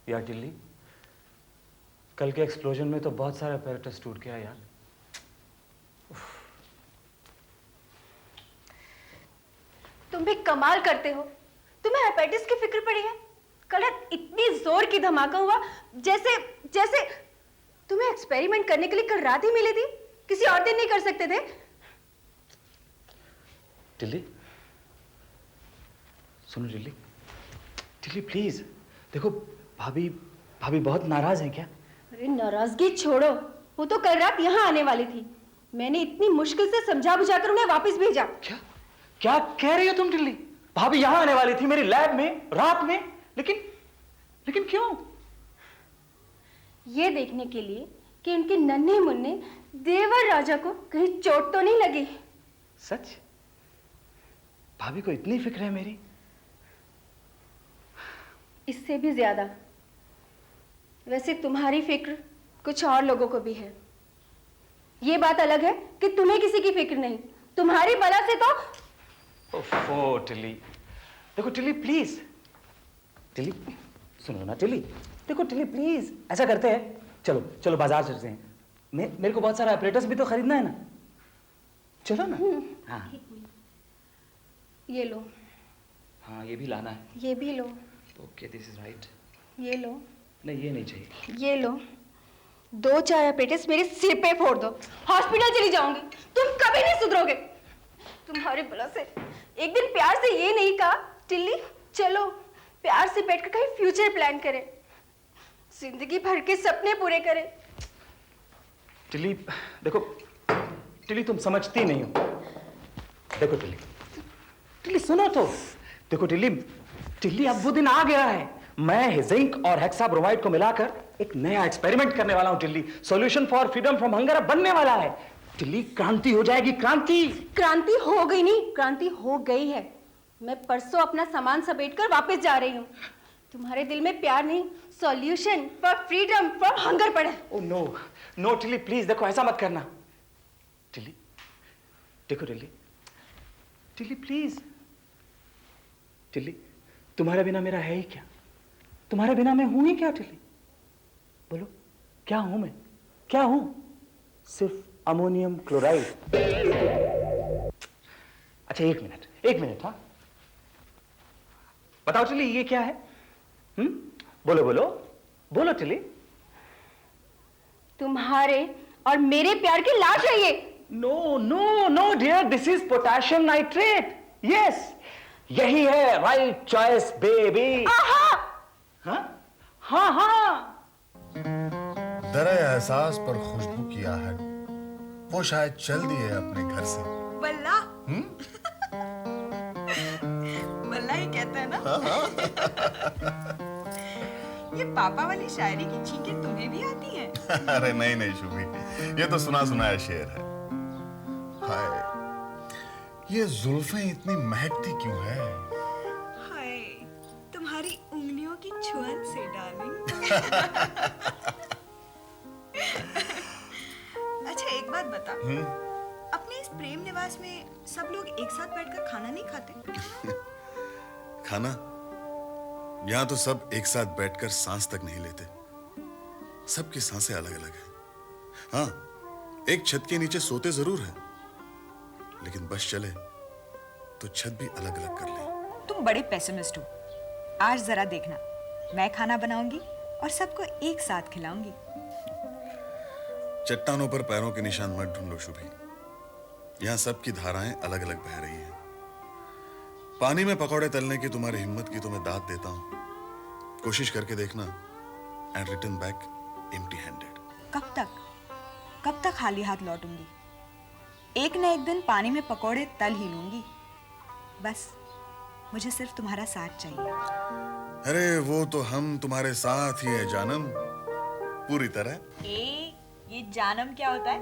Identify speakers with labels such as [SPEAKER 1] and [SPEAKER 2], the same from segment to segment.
[SPEAKER 1] यार टिल्ली, कल के एक्सप्लोजन में तो बहुत सारे apparatus टूट गया यार।
[SPEAKER 2] तुम भी कमाल करते हो, तुम्हें apparatus की फिक्र पड़ी है। कल रात इतनी जोर की धमाका हुआ, जैसे जैसे तुम्हें एक्सपेरिमेंट करने के लिए कल रात ही मिली थी, किसी और दिन नहीं कर सकते थे।
[SPEAKER 1] टिल्ली, सुनो टिल्ली, टिल्ली प्लीज, देखो भाभी बहुत नाराज हैं क्या?
[SPEAKER 2] अरे नाराजगी छोड़ो, वो तो कल रात यहाँ आने वाली थी। मैंने इतनी मुश्किल से समझा बुझाकर उन्हें वापस भेजा।
[SPEAKER 1] क्या कह रही हो तुम टिल्ली? भाभी यहाँ आने वाली थी मेरी लैब में रात में, लेकिन क्यों?
[SPEAKER 2] ये देखने के लिए कि उनके नन्हे मुन्ने देवर राजा को कहीं चोट तो नहीं लगी।
[SPEAKER 1] सच? भाभी को इतनी फिक्र है मेरी?
[SPEAKER 2] इससे भी ज्यादा। वैसे तुम्हारी फिक्र कुछ और लोगों को भी है। ये बात अलग है कि तुम्हें किसी की फिक्र नहीं, तुम्हारी बला से तो।
[SPEAKER 1] ओफो टिल्ली, देखो टिल्ली प्लीज, टिल्ली सुनो ना टिल्ली, देखो टिल्ली प्लीज, ऐसा करते हैं, चलो बाजार चलते हैं। मेरे को बहुत सारा apparatus भी तो खरीदना है ना, चलो ना। हाँ
[SPEAKER 2] ये लो।
[SPEAKER 1] हाँ ये भी लाना है।
[SPEAKER 2] ये भी लो।
[SPEAKER 1] Okay this is right.
[SPEAKER 2] ये लो।
[SPEAKER 1] नहीं ये नहीं चाहिए।
[SPEAKER 2] ये लो। 2-4 apparatus मेरे सिर पे फोड़ दो, हॉस्पिटल चली जाऊंगी। तुम कभी नहीं सुधरोगे। तुम्हारे बला से एक दिन प्यार से ये नहीं कहा, टिल्ली चलो प्यार से बैठकर कहीं फ्यूचर प्लान करें, जिंदगी भर के सपने पूरे करें।
[SPEAKER 1] टिल्ली देखो, टिल्ली तुम समझती नहीं हो। देखो टिल्ली सुनो तो, देखो टिल्ली अब वो दिन आ गया है। मैं जिंक और हेक्साब्रोमाइड को मिलाकर एक नया एक्सपेरिमेंट करने वाला हूं Tilli. Solution for freedom from hunger बनने वाला है टिल्ली। क्रांति हो जाएगी, क्रांति
[SPEAKER 2] हो गई नहीं, क्रांति हो गई है। मैं परसों अपना सामान समेटकर वापस जा रही हूँ। तुम्हारे दिल में प्यार नहीं, solution for freedom from hunger पड़ा है।
[SPEAKER 1] ओह नो टिल्ली प्लीज, देखो ऐसा मत करना टिल्ली। देखो टिल्ली प्लीज, टिल्ली तुम्हारे बिना मेरा है ही क्या? तुम्हारे बिना मैं हूं ही क्या टिल्ली? बोलो क्या हूं मैं? क्या हूं? सिर्फ अमोनियम क्लोराइड। अच्छा एक मिनट। हाँ बताओ टिल्ली ये क्या है? बोलो टिल्ली।
[SPEAKER 2] तुम्हारे और मेरे प्यार की लाश है ये।
[SPEAKER 1] No dear, this is potassium nitrate. Yes यही है राइट चॉइस बेबी। हाँ।
[SPEAKER 3] दरे एहसास पर खुशबू की आहट, वो शायद चल दिए अपने घर से।
[SPEAKER 4] बल्ला बल्ला ही कहता है ना। ये पापा वाली शायरी की छींकें तुम्हें भी आती हैं?
[SPEAKER 3] अरे नहीं शुभी, ये तो सुना सुनाया शेर है। हाय, ये जुल्फें इतनी महकती क्यों है?
[SPEAKER 4] हाय, तुम्हारी उंगलियों की छुअन से डार्लिंग। अच्छा एक बात बता, अपने इस प्रेम निवास में सब लोग एक साथ बैठकर खाना नहीं खाते?
[SPEAKER 3] खाना? यहाँ तो सब एक साथ बैठकर सांस तक नहीं लेते। सबकी सांसें अलग अलग हैं। हाँ, एक छत के नीचे सोते जरूर हैं, लेकिन बस चले तो छत भी अलग अलग कर ले।
[SPEAKER 4] तुम बड़े पेसिमिस्ट हो। आज जरा देखना, मैं खाना बनाऊंगी और सबको एक साथ खिलाऊंगी।
[SPEAKER 3] चट्टानों पर पैरों के निशान मत ढूंढो शुभी। यहाँ सबकी धाराएं अलग अलग बह रही हैं। पानी में पकौड़े तलने की तुम्हारी हिम्मत की तो मैं दाद देता हूं। कोशिश करके देखना, and return back empty handed.
[SPEAKER 4] कब तक खाली हाथ लौटूंगी? एक न एक दिन पानी में पकौड़े तल ही लूंगी। बस मुझे सिर्फ तुम्हारा साथ चाहिए।
[SPEAKER 3] अरे वो तो हम तुम्हारे साथ ही है जानम, पूरी तरह।
[SPEAKER 4] ये जानम क्या होता है?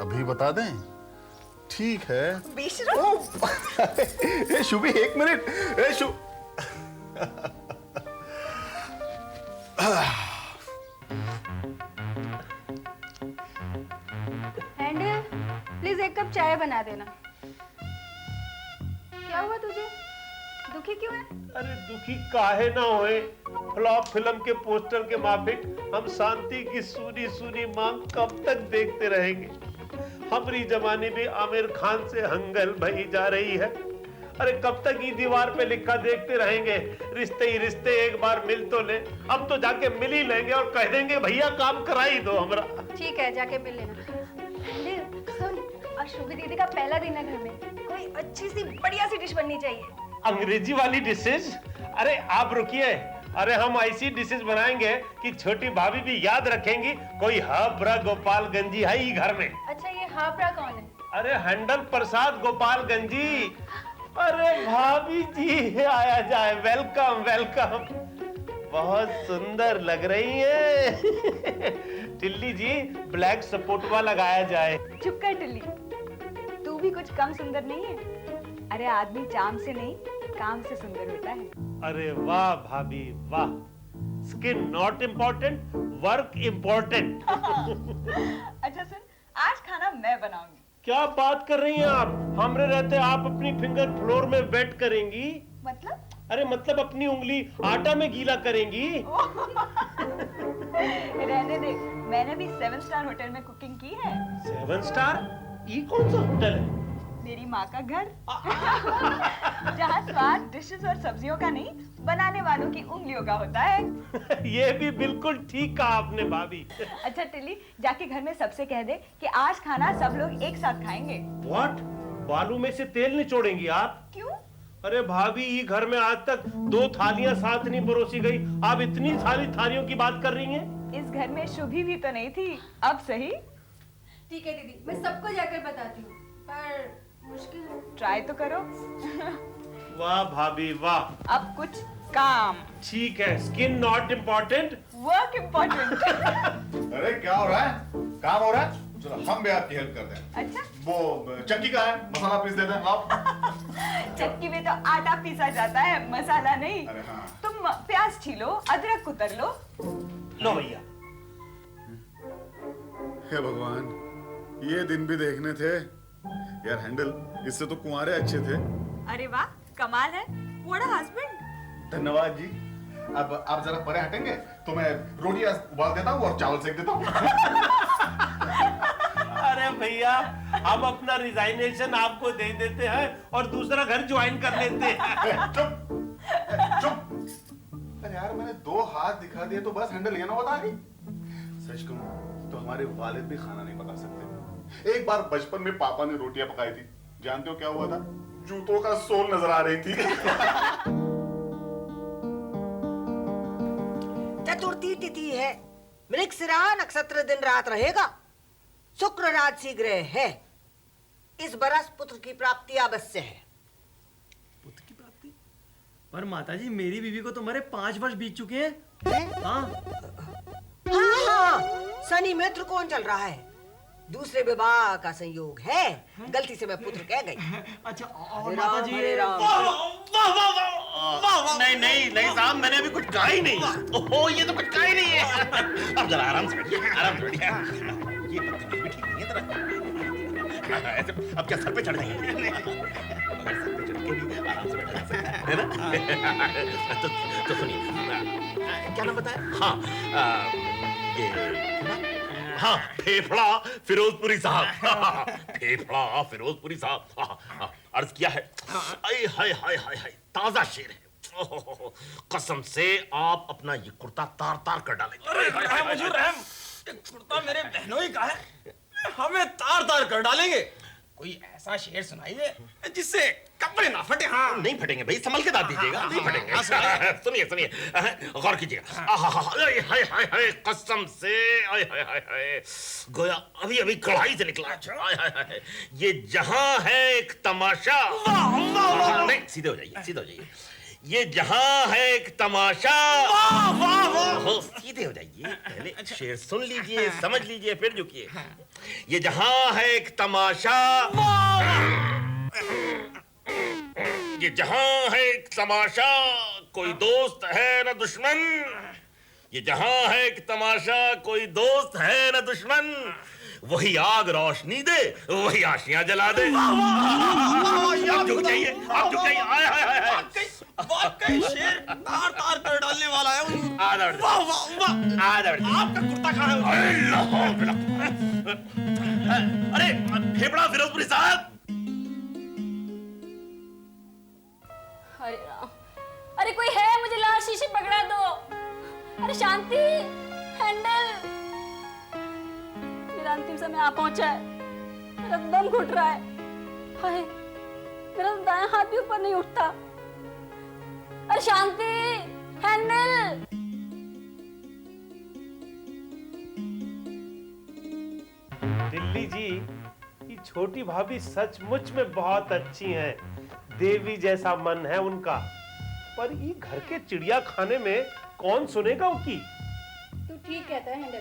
[SPEAKER 3] अभी बता दें? ठीक है।
[SPEAKER 4] बेशरम।
[SPEAKER 3] शुभी एक मिनट।
[SPEAKER 2] हैंडल प्लीज एक कप चाय बना देना। क्या हुआ तुझे? दुखी क्यों है?
[SPEAKER 5] अरे दुखी काहे ना होए, फ्लॉप फिल्म के पोस्टर के माफिक हम शांति की सूनी सूनी मांग कब तक देखते रहेंगे। हमारी जमाने में आमिर खान से हंगल भई जा रही है। अरे कब तक ये दीवार पे लिखा देखते रहेंगे, रिश्ते ही रिश्ते एक बार मिल तो ले। अब तो जाके मिल ही लेंगे और कह देंगे भैया काम करा ही दो हमरा।
[SPEAKER 2] ठीक है, जाके मिल लेना। सुन, आज शुभी दीदी का पहला दिन है घर में, कोई अच्छी सी बढ़िया सी डिश बननी चाहिए।
[SPEAKER 5] अंग्रेजी वाली डिशेज? अरे आप रुकिए, अरे हम ऐसी डिशेज बनाएंगे कि छोटी भाभी भी याद रखेंगी कोई हाबरा गोपालगंजी है ही घर में।
[SPEAKER 2] अच्छा, ये हापरा कौन है?
[SPEAKER 5] अरे हंडल प्रसाद गोपालगंजी। अरे भाभी जी आया जाए, वेलकम वेलकम। बहुत सुंदर लग रही है। टिल्ली जी ब्लैक सपोर्टवा लगाया जाए।
[SPEAKER 4] चुप कर टिल्ली, तू भी कुछ कम सुंदर नहीं है। अरे आदमी चाम से नहीं, काम से सुंदर होता है।
[SPEAKER 5] अरे वाह भाभी वाह, skin not important, work important.
[SPEAKER 4] अच्छा सुन, आज खाना मैं बनाऊंगी।
[SPEAKER 5] क्या बात कर रही हैं आप? हमरे रहते आप अपनी फिंगर फ्लोर में वेट करेंगी?
[SPEAKER 4] मतलब?
[SPEAKER 5] अरे मतलब अपनी उंगली आटा में गीला करेंगी?
[SPEAKER 4] रहने दे, मैंने भी 7 स्टार होटल में कुकिंग की है।
[SPEAKER 5] 7 स्टार? ये कौन सा होटल है?
[SPEAKER 4] मेरी माँ का घर। जहाँ स्वाद डिशेस और सब्जियों का नहीं, बनाने वालों की उंगलियों का होता है।
[SPEAKER 5] ये भी बिल्कुल ठीक कहा आपने भाभी।
[SPEAKER 4] अच्छा टिल्ली, जाके घर में सबसे कह दे कि आज खाना सब लोग एक साथ खाएंगे।
[SPEAKER 5] व्हाट? बालू में से तेल निचोड़ेंगी आप?
[SPEAKER 4] क्यों?
[SPEAKER 5] अरे भाभी, ये घर में आज तक 2 थालियां साथ नहीं परोसी गई, आप इतनी सारी थालियों की बात कर रही हैं?
[SPEAKER 4] इस घर में शुभी भी तो नहीं थी, अब सही।
[SPEAKER 2] ठीक है दीदी, मैं सबको जाकर बताती हूँ, पर मुश्किल है।
[SPEAKER 4] ट्राई तो करो।
[SPEAKER 5] वाह भाभी वाह।
[SPEAKER 4] अब कुछ काम।
[SPEAKER 5] ठीक है, skin not important,
[SPEAKER 4] work important.
[SPEAKER 3] अरे क्या हो रहा है? काम हो रहा है? चलो हम भी आपकी हेल्प कर दें।
[SPEAKER 4] अच्छा,
[SPEAKER 3] वो चक्की का है, मसाला पीस दे दें आप।
[SPEAKER 4] चक्की में तो आटा पीसा जाता है, मसाला नहीं।
[SPEAKER 3] अरे हाँ।
[SPEAKER 4] तुम प्याज छीलो, अदरक कुतर लो।
[SPEAKER 5] लो भैया।
[SPEAKER 3] हे भगवान, ये दिन भी देखने थे यार। हैंडल, इससे तो कुंवारे अच्छे थे।
[SPEAKER 4] अरे वाह, कमाल है। What a husband.
[SPEAKER 3] धन्यवाद जी। अब आप जरा परे हटेंगे तो मैं रोटी उबाल देता हूँ और चावल सेक देता हूँ।
[SPEAKER 5] अरे भैया, हम अपना रिजाइनेशन आपको दे देते हैं और दूसरा घर ज्वाइन कर लेते हैं।
[SPEAKER 3] चुप चुप। अरे यार, मैंने 2 हाथ दिखा दिए तो बस हैंडल ये ना बता दी। सच कहूं तो हमारे वालिद भी खाना नहीं पका सकते। एक बार बचपन में पापा ने रोटियां पकाई थी, जानते हो क्या हुआ था? जूतों का सोल नजर आ रही थी।
[SPEAKER 6] चतुर्थी तिथि है, मृगशिरा नक्षत्र दिन रात रहेगा, शुक्र राजसी ग्रह है। इस बरस पुत्र की प्राप्ति अवश्य है।
[SPEAKER 7] पुत्र की प्राप्ति? पर माताजी, मेरी बीवी को तो मरे 5 वर्ष बीत चुके हैं। हाँ
[SPEAKER 6] हाँ, शनि में त्रिकोण चल रहा है, दूसरे विवाह का संयोग है। गलती से मैं पुत्र कह गई।
[SPEAKER 7] अच्छा, और
[SPEAKER 6] हरे
[SPEAKER 7] माताजी
[SPEAKER 6] राम, हरे राम।
[SPEAKER 8] नहीं नहीं नहीं साहब, मैंने अभी कुछ कहा ही नहीं। ओहो, ये तो कुछ कहा ही नहीं है। अब जरा आराम से बैठिए, आराम से बैठिए। ये बदतमीजी भी ठीक नहीं है जरा। ऐसे अब क्या सर पे चढ़ जाएंगे? मगर सर पे चढ़ के भी आराम से बैठा जा सकता है ना? तो सुनिए, क्या नाम बताया? हाँ, ये हाँ, फेफड़ा फिरोजपुरी साहब। फेफड़ा फिरोजपुरी साहब। अर्ज किया है। हाय हाय हाय हाय हाय, ताजा शेर है। ओहो, कसम से आप अपना ये कुर्ता तार तार कर डालेंगे।
[SPEAKER 7] अरे रहम हुजूर रहम, ये कुर्ता मेरे बहनोई का है, हमें तार तार कर डालेंगे। कोई ऐसा शेर सुनाइए जिससे कपड़े ना फटे। हाँ,
[SPEAKER 8] नहीं फटेंगे भाई, संभल के दाद दीजिएगा। नहीं फटेंगे। सुनिए सुनिए, गौर कीजिएगा। हाय हाय हाय हाय, कसम से हाय हाय हाय हाय, गोया अभी अभी कढ़ाई से निकला। हाय हाय हाय, ये जहां है एक तमाशा। नहीं, सीधे हो जाइए, सीधे हो जाइए। ये जहां है एक तमाशा।
[SPEAKER 7] वाह वाह वाह।
[SPEAKER 8] सीधे हो जाइए, पहले शेर सुन लीजिए, समझ लीजिए, फिर झुकिए। ये जहां है एक तमाशा, ये जहां है एक तमाशा, कोई दोस्त है न दुश्मन। ये जहां है एक तमाशा, कोई दोस्त है न दुश्मन। वही आग रोशनी दे, वही आशियां जला दे। आप झुक जाइए, आप झुक जाइए। आय हाय हाय हाय,
[SPEAKER 7] वाकई शेर तार तार कर डालने वाला है।
[SPEAKER 8] आधा
[SPEAKER 7] वाह वाह वाह,
[SPEAKER 8] आधा
[SPEAKER 7] आपका कुर्ता कहाँ है?
[SPEAKER 8] अरे फेफड़ा फिरोजपुरी साहब।
[SPEAKER 9] अरे राम, अरे कोई है, मुझे लाल शीशी पकड़ा दो। अरे शांति, हैंडल। मेरा अंतिम समय आ पहुंचा है, मेरा दम घुट रहा है। हाय, मेरा दायां हाथ भी ऊपर नहीं उठता। अरे शांति, हैंडल।
[SPEAKER 5] दिल्ली जी, ये छोटी भाभी सचमुच में बहुत अच्छी हैं। देवी जैसा मन है उनका। पर ये घर के चिड़िया खाने में कौन सुनेगा उनकी?
[SPEAKER 2] तू ठीक कहता है हैंडल,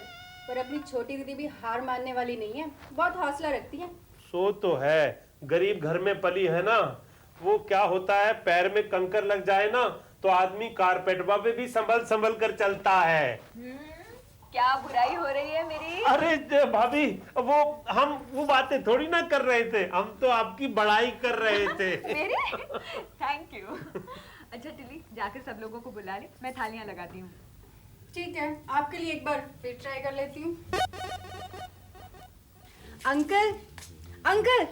[SPEAKER 2] पर अपनी छोटी दीदी भी हार मानने वाली नहीं है, बहुत हौसला रखती है।
[SPEAKER 5] सो तो है, गरीब घर में पली है ना। वो क्या होता है, पैर में कंकर लग जाए ना तो आदमी कारपेटवा पे भी संभल संभल कर चलता है।
[SPEAKER 2] क्या बुराई हो रही है मेरी?
[SPEAKER 5] अरे भाभी, हम वो बातें थोड़ी ना कर रहे थे, हम तो आपकी बड़ाई कर रहे थे।
[SPEAKER 4] मेरी? Thank you. अच्छा टिल्ली, जाकर सब लोगों को बुला ले, मैं थालियां लगाती हूँ।
[SPEAKER 2] ठीक है, आपके लिए एक बार फिर ट्राई कर लेती हूँ। अंकल, अंकल,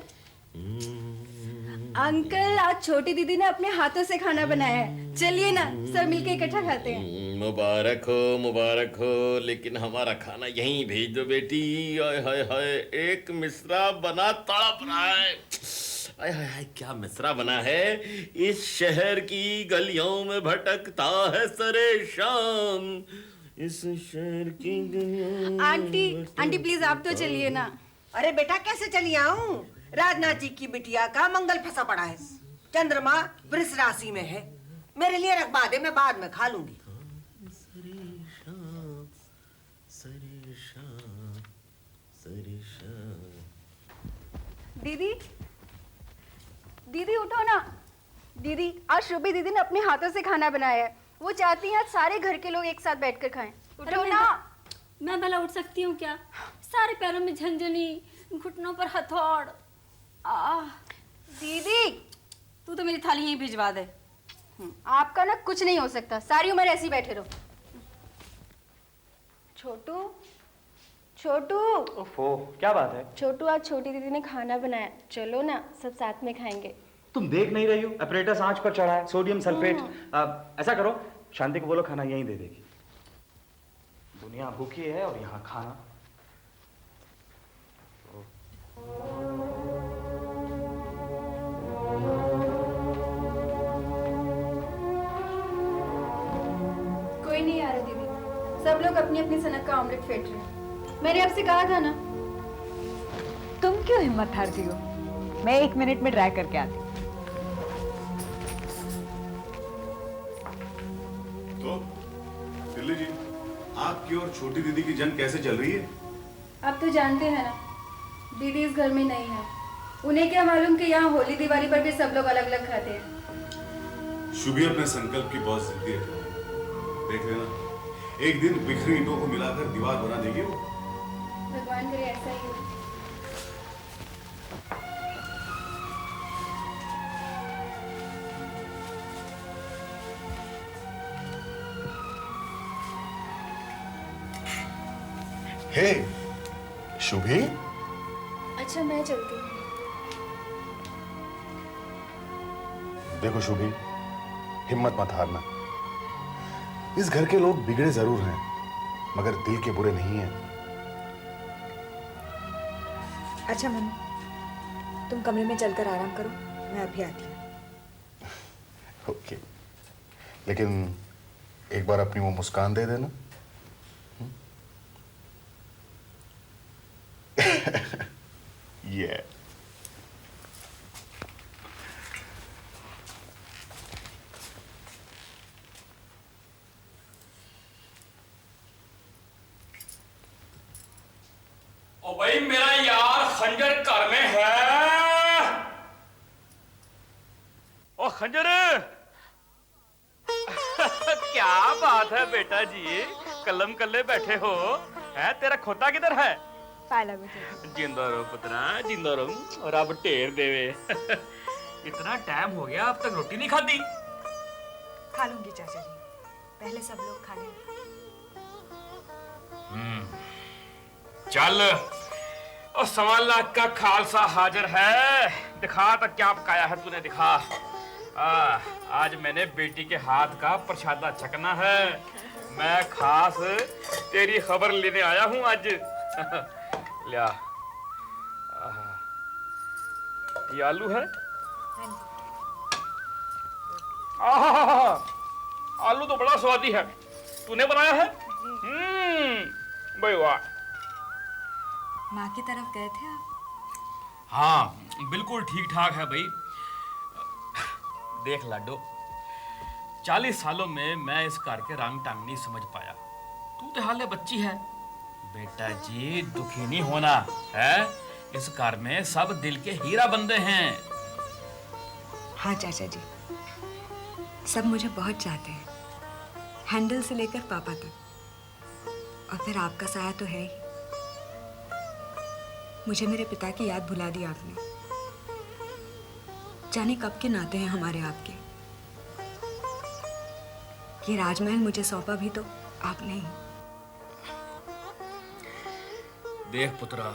[SPEAKER 2] अंकल, आज छोटी दीदी ने अपने हाथों से खाना बनाया है। चलिए ना, सब मिलके इकट्ठा खाते हैं।
[SPEAKER 8] मुबारक हो, लेकिन हमारा खाना यहीं भेज दो बेटी। हाय हाय हाय, एक मिश्रा बना तड़प रहा है। हाय हाय हाय, क्या मिश्रा बना है। इस शहर की गलियों में भटकता है सरे शाम, इस शहर की गलियों।
[SPEAKER 2] आंटी, आंटी प्लीज आप तो चलिए ना।
[SPEAKER 6] अरे बेटा, कैसे चली आऊं? राजनाथ जी की बिटिया का मंगल फंसा पड़ा है। चंद्रमा वृष राशि में है। मेरे लिए रखवा दे, मैं बाद में खा लूंगी।
[SPEAKER 2] दीदी, दीदी उठो ना। दीदी, आज शुभी दीदी ने अपने हाथों से खाना बनाया है। वो चाहती हैं आज सारे घर के लोग एक साथ बैठकर खाएं। उठो ना।
[SPEAKER 9] मैं भला उठ सकती हूँ क्या? सारे पैरों में झंझनी, घुटनों पर हथौड़।
[SPEAKER 2] दीदी,
[SPEAKER 9] तू तो मेरी थाली यहीं भिजवा दे।
[SPEAKER 2] आपका ना कुछ नहीं हो सकता, सारी उम्र ऐसे ही बैठे रहो। छोटू, छोटू।
[SPEAKER 1] ओफो, क्या बात है?
[SPEAKER 2] छोटू, आज छोटी दीदी ने खाना बनाया, चलो ना सब साथ में खाएंगे।
[SPEAKER 1] तुम देख नहीं रही हो, अपरेटस आंच पर चढ़ा है, सोडियम सल्फेट। ऐसा करो, शांति को बोलो खाना यहीं दे देगी। दुनिया भूखी है और यहाँ खाना।
[SPEAKER 2] कोई नहीं आ रहा दीदी, सब लोग अपनी अपनी सनक का ऑमलेट फेंट रहे हैं। मैंने आपसे कहा था ना।
[SPEAKER 4] तुम क्यों हिम्मत हारती हो? मैं 1 मिनट में ट्राई करके आती हूँ।
[SPEAKER 3] तो दिल्ली जी, आपकी और छोटी दीदी की जंग कैसे चल रही है?
[SPEAKER 2] आप तो जानते हैं ना, दीदी इस घर में नहीं है। उन्हें क्या मालूम कि यहाँ होली दिवाली पर भी सब लोग अलग अलग खाते हैं।
[SPEAKER 3] शुभी अपने संकल्प की बहुत जिद्दी है। देख लेना, एक दिन बिखरी ईंटों को मिलाकर दीवार बना देगी वो।
[SPEAKER 2] भगवान करे ऐसा ही हो।
[SPEAKER 3] हे शुभी,
[SPEAKER 2] अच्छा मैं चलती हूँ।
[SPEAKER 3] देखो शुभी, हिम्मत मत हारना। इस घर के लोग बिगड़े जरूर हैं, मगर दिल के बुरे नहीं हैं।
[SPEAKER 4] अच्छा मनु, तुम कमरे में चलकर आराम करो, मैं अभी आती हूँ।
[SPEAKER 3] ओके, लेकिन एक बार अपनी वो मुस्कान दे देना। ये
[SPEAKER 10] ओ भाई, मेरा यार खंजर घर में है। ओ खंजर। क्या बात है बेटा जी, कलम कल्ले बैठे हो। है तेरा खोता किधर है?
[SPEAKER 4] पाला बेटा।
[SPEAKER 10] जिंदा रहो पुत्रा, जिंदा रहो, रब ढेर देवे। इतना टाइम हो गया, अब तक रोटी नहीं खाधी।
[SPEAKER 4] खा लूंगी चाचा जी, पहले सब लोग खा लें।
[SPEAKER 10] चल, और 1.25 का खालसा हाजिर है। दिखा तो क्या पकाया है तूने, दिखा। आज मैंने बेटी के हाथ का प्रसादा छकना है। मैं खास तेरी खबर लेने आया हूं आज। लिया, ये आलू है। आलू तो बड़ा स्वादी है, तूने बनाया है? भाई वाह।
[SPEAKER 4] माँ की तरफ गए थे आप?
[SPEAKER 10] हाँ, बिल्कुल ठीक ठाक है भाई। देख लाडो, 40 सालों में मैं इस घर के रंग ढंग नहीं समझ पाया। तू तो हाले बच्ची है। बेटा जी, दुखी नहीं होना है। इस घर में सब दिल के हीरा बंदे हैं।
[SPEAKER 4] हाँ चाचा जी, सब मुझे बहुत चाहते हैं, हैंडल से लेकर पापा तक। और फिर आपका साया तो है ही। मुझे मेरे पिता की याद भुला दी आपने। जाने कब के नाते हैं हमारे आपके। ये राजमहल मुझे सौंपा भी तो आपने ही।
[SPEAKER 10] देख पुत्रा,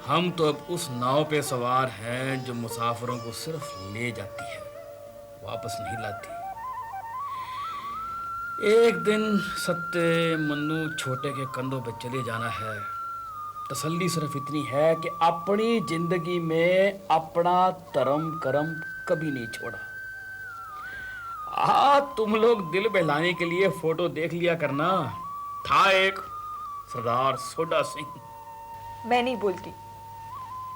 [SPEAKER 10] हम तो अब उस नाव पे सवार हैं जो मुसाफिरों को सिर्फ ले जाती है, वापस नहीं लाती। एक दिन सत्ते मन्नू छोटे के कंधों पे चले जाना है। तसल्ली सिर्फ इतनी है कि अपनी जिंदगी में अपना धर्म कर्म कभी नहीं छोड़ा। तुम लोग दिल बहलाने के लिए फोटो देख लिया करना। था एक सरदार सोडा सिंह।
[SPEAKER 4] मैं नहीं बोलती,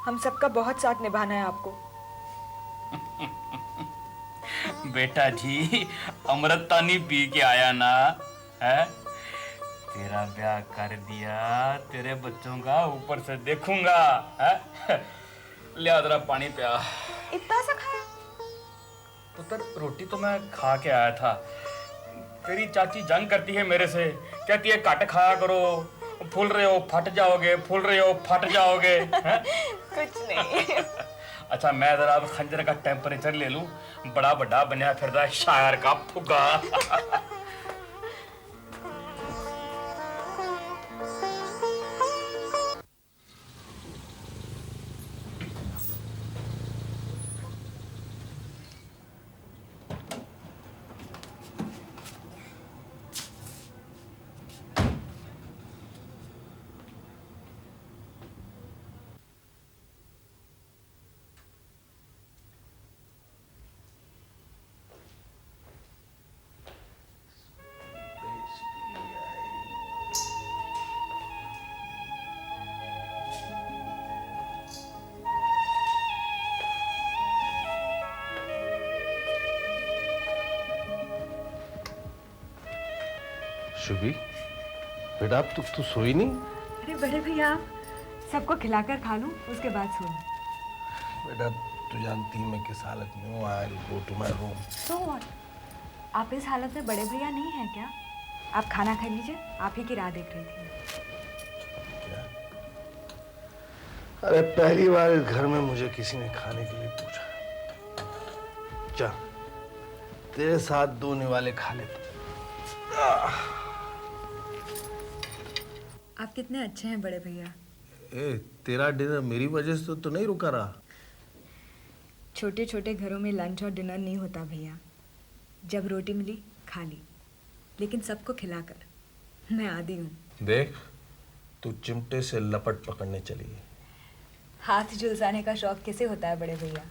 [SPEAKER 4] हम सबका बहुत साथ निभाना है आपको।
[SPEAKER 10] बेटा जी, अमृत तानी पी के आया ना है? तेरा ब्याह कर दिया, तेरे बच्चों का ऊपर से देखूंगा है? ले जरा पानी पिया।
[SPEAKER 4] इतना सा खाया?
[SPEAKER 10] पुत्र, रोटी तो मैं खा के आया था। तेरी चाची जंग करती है मेरे से, कहती है घट खाया करो, फूल रहे हो फट जाओगे, फूल रहे हो फट जाओगे।
[SPEAKER 4] कुछ नहीं।
[SPEAKER 10] अच्छा, मैं जरा अब खंजर का टेम्परेचर ले लूं। बड़ा बड़ा बनया फिरदा शायर का फुग्गा।
[SPEAKER 5] शुभी, बेटा अब तू सोई नहीं?
[SPEAKER 4] अरे बड़े भैया, आप सबको खिलाकर खा लूं, उसके बाद सो।
[SPEAKER 5] बेटा तू जानती मैं किस हालत में हूँ। I go to my room.
[SPEAKER 4] So what? आप इस हालत में बड़े भैया नहीं हैं क्या? आप खाना खा लीजिए, आप ही की राह देख रही थी।
[SPEAKER 5] क्या? अरे पहली बार इस घर में मुझे किसी ने खाने के लिए पूछा। जा, तेरे साथ 2 निवाले खा लेते।
[SPEAKER 4] आप कितने अच्छे हैं बड़े भैया।
[SPEAKER 5] तेरा डिनर मेरी वजह से तो नहीं रुका रहा।
[SPEAKER 4] छोटे छोटे घरों में लंच और डिनर नहीं होता भैया। जब रोटी मिली खा ली, लेकिन सबको खिलाकर। मैं आदी हूँ।
[SPEAKER 5] देख, तू चिमटे से लपट पकड़ने चली है।
[SPEAKER 4] हाथ झुलसाने का शौक किसे होता है बड़े भैया,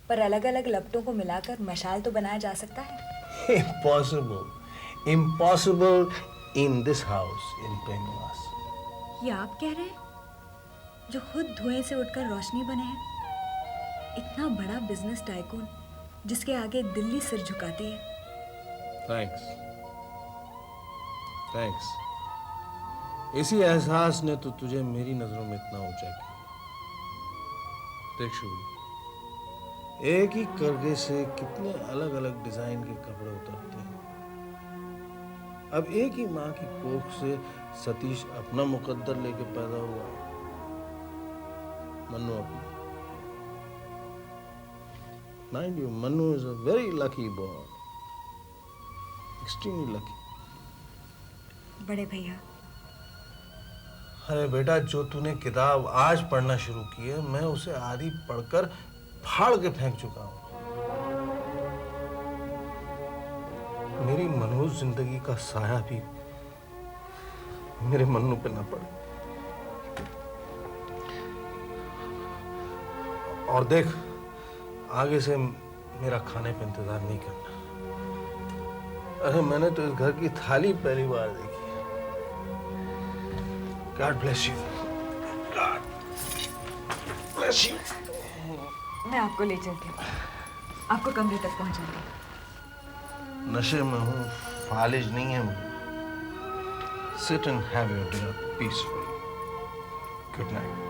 [SPEAKER 4] पर अलग अलग लपटों को मिलाकर मशाल तो बनाया जा सकता है।
[SPEAKER 5] Impossible, impossible in this house in Premniwas.
[SPEAKER 4] ये आप कह रहे हैं, जो खुद धुएं से उठकर रोशनी बने हैं? इतना बड़ा बिजनेस टाइकून जिसके आगे दिल्ली सिर झुकाती है।
[SPEAKER 5] Thanks, thanks. इसी एहसास ने तो तुझे मेरी नजरों में इतना ऊंचा किया। देख शुभी, एक ही करगे से कितने अलग अलग डिजाइन के कपड़े उतरते हैं।
[SPEAKER 11] अब एक ही माँ की कोख से सतीश अपना मुकद्दर लेके पैदा हुआ, मन्नू अपना। Mind you, Mannu is a very lucky boy, extremely lucky.
[SPEAKER 4] बड़े भैया,
[SPEAKER 11] अरे बेटा, जो तूने किताब आज पढ़ना शुरू की है, मैं उसे आधी पढ़कर फाड़ के फेंक चुका हूं। मेरी मनहूस जिंदगी का साया भी मेरे मन्नू पे ना पड़े। और देख, आगे से मेरा खाने पे इंतजार नहीं करना। अरे मैंने तो इस घर की थाली पहली बार देखी। God bless you. God bless you.
[SPEAKER 4] मैं आपको ले चलती हूँ, आपको कमरे तक पहुँचाऊंगी।
[SPEAKER 11] नशे में हूँ, फालिज नहीं है मुझे। Sit and have your dinner peacefully. Good night.